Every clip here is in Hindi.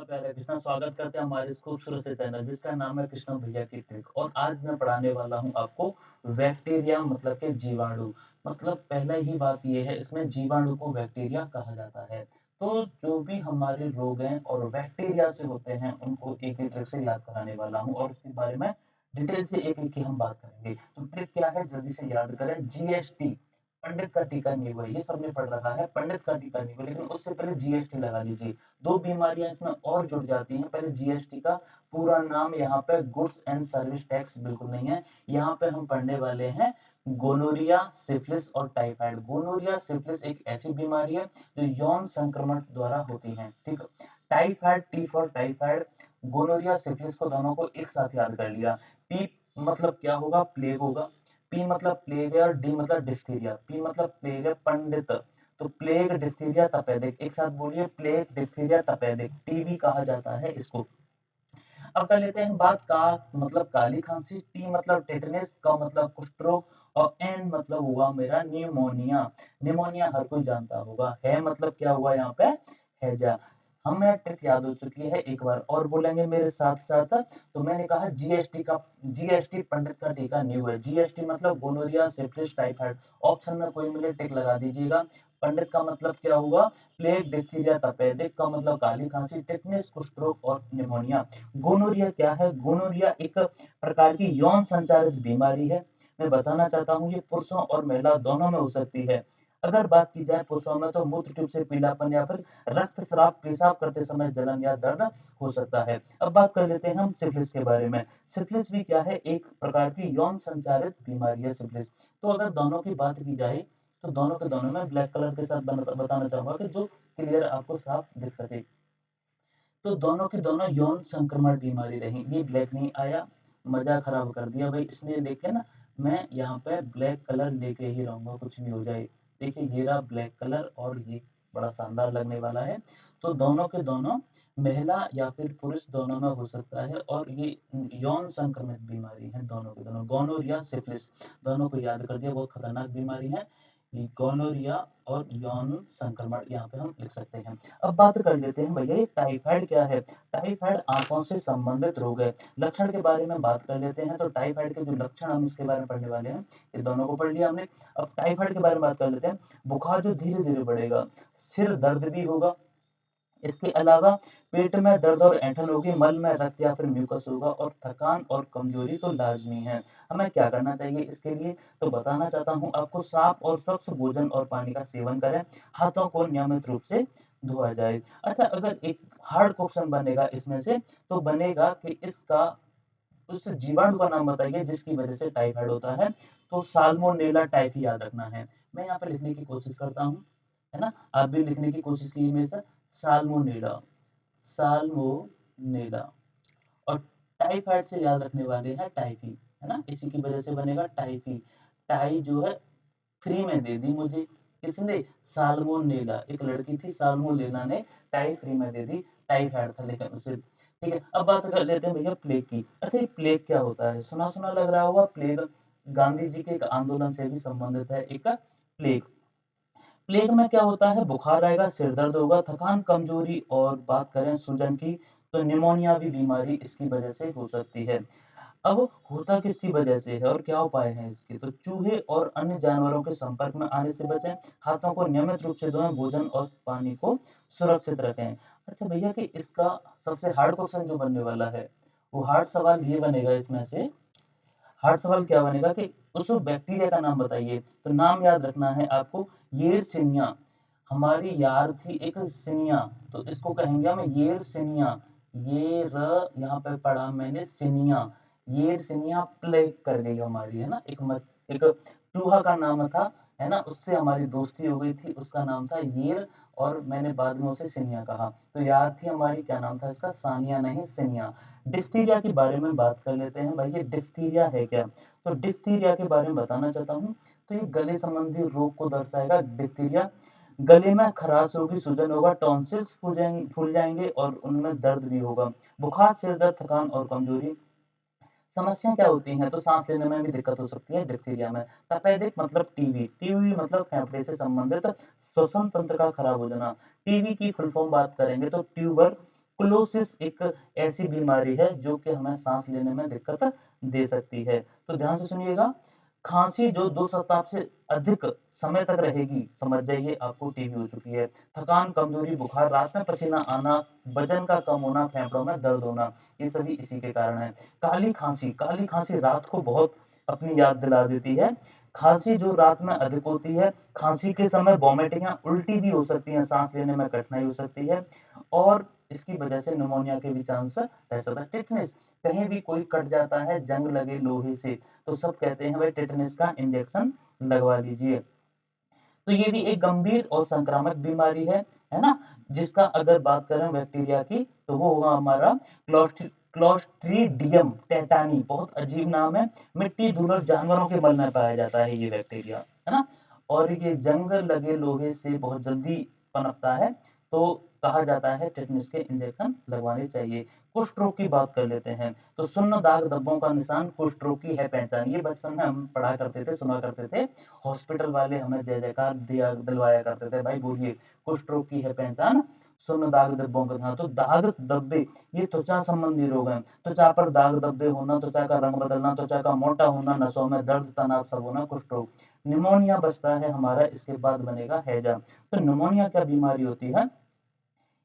प्यारे कृष्णा, स्वागत करते हैं हमारे इस खूबसूरत से चैनल जिसका नाम है कृष्णा भैया की ट्रिक। और आज मैं पढ़ाने वाला हूँ आपको बैक्टीरिया मतलब के जीवाणु। मतलब पहले ही बात ये है, इसमें जीवाणु को बैक्टीरिया कहा जाता है। तो जो भी हमारे रोग हैं और बैक्टीरिया से होते हैं उनको एक एक ट्रिक से याद कराने वाला हूँ और उसके बारे में डिटेल से एक एक की हम बात करेंगे। तो ट्रिक क्या है जल्दी से याद करें। जीएसटी, पंडित का टीका नहीं हुआ, ये सबने पढ़ रखा है। पंडित का टीका नहीं हुआ, लेकिन उससे पहले जीएसटी लगा लीजिए। दो बीमारियां इसमें और जुड़ जाती हैं। पहले जीएसटी का पूरा नाम यहाँ पे गुड्स एंड सर्विस टैक्स बिल्कुल नहीं है। यहाँ पे हम पढ़ने वाले हैं गोनोरिया, सिफिलिस और टाइफाइड। गोनोरिया सिफिलिस एक ऐसी बीमारी है जो यौन संक्रमण द्वारा होती है। ठीक है। Typhoid, T for typhoid, gonorrhoea syphilis को दोनों को एक साथ याद कर लिया। पी मतलब क्या होगा, प्लेग होगा। पी मतलब प्लेग है और डी मतलब डिphtheria। पी मतलब प्लेग है, पंडित। तो प्लेग, डिphtheria, तपेदिक, एक साथ बोलिए, प्लेग, डिphtheria, तपेदिक, टीबी कहा जाता है इसको। अब कर लेते हैं बात का मतलब काली खांसी। टी मतलब टेटनस, का मतलब कुष्ठ रोग और एन मतलब हुआ मेरा न्यूमोनिया। निमोनिया हर कोई जानता होगा। है मतलब क्या हुआ यहाँ पे, हैजा। हमें ट्रिक याद हो चुकी है, एक बार और बोलेंगे मेरे साथ साथ। तो मैंने कहा जीएसटी का, जीएसटी पंडित का टीका न्यू है। जीएसटी मतलब गोनोरिया, सिफिलिस, टाइफाइड। ऑप्शन में कोई मिले टिक लगा दीजिएगा। पंडित का मतलब क्या हुआ, प्लेग, डिphtheria, तपेदिक का मतलब काली खांसी, टेटनस, कुष्ठ रोग और निमोनिया। गोनोरिया क्या है, गोनोरिया एक प्रकार की यौन संचारित बीमारी है। मैं बताना चाहता हूँ ये पुरुषों और महिला दोनों में हो सकती है। अगर बात की जाए पुरुषों में तो मूत्र ट्यूब से पीलापन या फिर रक्तस्राव, पेशाब करते समय जलन या दर्द हो सकता है। अब बात कर लेते हैं हम सिफिलिस के बारे में। सिफिलिस भी क्या है, एक प्रकार की यौन संचारित बीमारी है सिफिलिस। तो अगर दोनों की बात की जाए तो दोनों के दोनों में ब्लैक कलर के साथ बताना चाहूंगा कि जो क्लियर आपको साफ दिख सके। तो दोनों के दोनों यौन संक्रमण बीमारी रही। ये ब्लैक नहीं आया, मजा खराब कर दिया भाई, इसलिए देखे ना, मैं यहाँ पे ब्लैक कलर लेके ही रहूंगा कुछ भी हो जाए। देखिए ये रहा ब्लैक कलर और ये बड़ा शानदार लगने वाला है। तो दोनों के दोनों महिला या फिर पुरुष दोनों में हो सकता है और ये यौन संक्रमित बीमारी है दोनों के दोनों। गोनोरिया, सिफिलिस, दोनों को याद कर दिया, बहुत खतरनाक बीमारी है ये गोनोरिया और यौन संक्रमण, यहाँ पे हम लिख सकते हैं। अब बात कर लेते हैं भैया ये टाइफाइड क्या है। टाइफाइड आंतों से संबंधित रोग है। लक्षण के बारे में बात कर लेते हैं। तो टाइफाइड के जो लक्षण हम इसके बारे में पढ़ने वाले हैं, ये दोनों को पढ़ लिया हमने। अब टाइफाइड के बारे में बात कर लेते हैं। बुखार जो धीरे धीरे बढ़ेगा, सिर दर्द भी होगा, इसके अलावा पेट में दर्द और ऐंठन होगी, मल में रक्त या फिर म्यूकस होगा और थकान और कमजोरी तो लाजमी है। हमें क्या करना चाहिए इसके लिए, तो बताना चाहता हूँ आपको, साफ और स्वच्छ भोजन और पानी का सेवन करें, हाथों को नियमित रूप से धोया जाए। अच्छा, अगर एक हार्ड क्वेश्चन बनेगा इसमें से, तो बनेगा कि इसका उस जीवाणु का नाम बताइए जिसकी वजह से टाइफाइड होता है। तो साल्मोनेला टाइफी याद रखना है। मैं यहाँ पे लिखने की कोशिश करता हूँ, है ना, आप भी लिखने की कोशिश कीजिए मेरे साथ। Salmonella, salmonella. और टाइफाइड से याद रखने वाले हैं टाइफी, है ना, इसी की वजह से बनेगा टाइफी। टाई जो है फ्री में दे दी मुझे, किसने, साल्मोनेला। एक लड़की थी साल्मोनेला ने टाई फ्री में दे दी, टाइफाइड था लेकिन उसे। ठीक है, अब बात कर लेते हैं भैया प्लेग की। अच्छा, ये प्लेग क्या होता है, सुना सुना लग रहा होगा प्लेग। गांधी जी के एक आंदोलन से भी संबंधित है एक प्लेग। प्लेग में क्या होता है, बुखार आएगा, सिर दर्द होगा, थकान, कमजोरी, और बात करें सूजन की तो निमोनिया भी बीमारी इसकी वजह से हो सकती है। अब होता किसकी वजह से है और क्या उपाय हैं इसके, तो चूहे और अन्य जानवरों के संपर्क में आने से बचें, हाथों को नियमित रूप से धोएं, भोजन और पानी को सुरक्षित रखें। अच्छा भैया कि इसका सबसे हार्ड क्वेश्चन जो बनने वाला है, वो हार्ड सवाल ये बनेगा इसमें से। हर सवाल क्या बनेगा कि उस बैक्टीरिया का नाम बताइए। तो नाम याद रखना है आपको, येरसिनिया। हमारी यार थी एक सिनिया, तो इसको कहेंगे हम येरसिनिया। ये र यहाँ पे पढ़ा मैंने सिनिया, येरसिनिया प्लेग कर गई हमारी, है ना। एक चूहा का नाम था, है ना, उससे हमारी दोस्ती हो गई थी, उसका नाम था येर और मैंने बाद में उसे सिनिया कहा। तो यार थी हमारी, क्या नाम था इसका, सानिया नहीं सिनिया। डिप्थीरिया के बारे में बात कर लेते हैं भाई, ये डिप्थीरिया है क्या। तो डिप्थीरिया के बारे में बताना चाहता हूँ। तो ये गले संबंधी रोग को दर्शाएगा डिप्थीरिया। गले में खराश होगी, सूजन होगा, टॉन्सिल्स फूल जाएंगे और उनमें दर्द भी होगा, बुखार, सिर दर्द, थकान और कमजोरी। समस्या क्या होती हैं, तो सांस लेने में भी दिक्कत हो सकती है डिप्थीरिया में। तपेदिक मतलब टीबी, टीबी मतलब फेफड़े से संबंधित श्वसन तंत्र का खराब हो जाना। टीबी की फुल फॉर्म बात करेंगे तो ट्यूबर क्लोसिस एक ऐसी बीमारी है जो कि हमें सांस लेने में दिक्कत दे सकती है। तो ध्यान से सुनिएगा, खांसी जो 2 सप्ताह से अधिक समय तक रहेगी, समझ जाइए आपको टीबी हो चुकी है। थकान, कमजोरी, बुखार, रात में पसीना आना, वजन का कम होना, फेफड़ों में दर्द होना, ये सभी इसी के कारण है। काली खांसी रात को बहुत अपनी याद दिला देती है। खांसी जो रात में अधिक होती है, खांसी के समय वॉमिटिंग या उल्टी भी हो सकती है, सांस लेने में कठिनाई हो सकती है और इसकी वजह से निमोनिया के भी चांस रह सकता है। टिटनेस, कहीं भी कोई कट जाता है, जंग लगे लोहे से, तो सब कहते हैं भाई टिटनेस का इंजेक्शन लगवा लीजिए। तो ये भी एक गंभीर और संक्रामक बीमारी है ना? जिसका अगर बात करें बैक्टीरिया की, तो वो होगा हमारा क्लोस्ट्रीडियम टेटानी, बहुत अजीब नाम है। मिट्टी, धूल और जानवरों के मल में पाया जाता है ये बैक्टीरिया, है ना? और ये जंग लगे लोहे से बहुत जल्दी पनपता है, तो कहा जाता है टेटनस के इंजेक्शन लगवाने चाहिए। कुष्ठ रोग की बात कर लेते हैं, तो सुन्न, दाग, धब्बों का निशान कुष्ठ रोग की है पहचान। ये बचपन में हम पढ़ा करते थे, सुना करते थे, हॉस्पिटल वाले हमें जय जयकार दिया दिलवाया करते थे, भाई बोलिए कुष्ठ रोग की है पहचान सुन्न, दाग, धब्बों का। हाँ, तो दाग धब्बे ये त्वचा संबंधी रोग हैं। त्वचा पर दाग धब्बे होना, त्वचा का रंग बदलना, त्वचा का मोटा होना, नसों में दर्द, तनाव सब होना, कुष्ठ रोग। निमोनिया बचता है हमारा, इसके बाद बनेगा हैजा। तो निमोनिया क्या बीमारी होती है?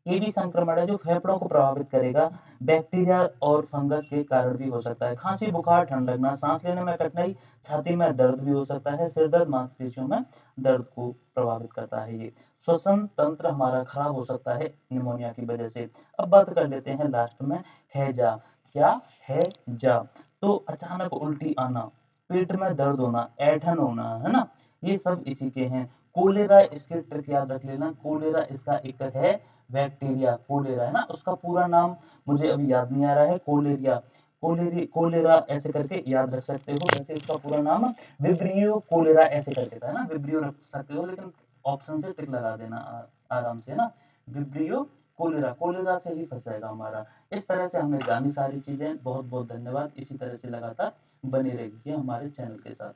ये भी संक्रमण है जो फेफड़ों को प्रभावित करेगा, बैक्टीरिया और फंगस के कारण भी हो सकता है। खांसी, बुखार, ठंड लगना, सांस लेने में कठिनाई, छाती में दर्द भी हो सकता है, सिर दर्द, मांसपेशियों में दर्द को प्रभावित करता है ये। श्वसन तंत्र हमारा खराब हो सकता है निमोनिया की वजह से। अब बात कर लेते हैं लास्ट में हैजा। क्या है जा? तो अचानक उल्टी आना, पेट में दर्द होना, ऐठन होना, है ना? ये सब इसी के हैं। कोलेरा, इसके ट्रिक याद रख लेना, कोलेरा इसका एक है बैक्टीरिया, कोलेरा, है ना? उसका पूरा नाम मुझे अभी याद नहीं आ रहा है, कोलेरिया, कोलेरा ऐसे करके याद रख सकते हो। वैसे इसका पूरा नाम विब्रियो कोलेरा ऐसे करके था, है ना? विब्रियो रख सकते हो, लेकिन ऑप्शन से टिक लगा देना आराम से, है ना? विब्रियो कोलेरा, कोलेरा से ही फंस जाएगा हमारा। इस तरह से हमने जानी सारी चीजें। बहुत बहुत धन्यवाद। इसी तरह से लगातार बने रहिए हमारे चैनल के साथ।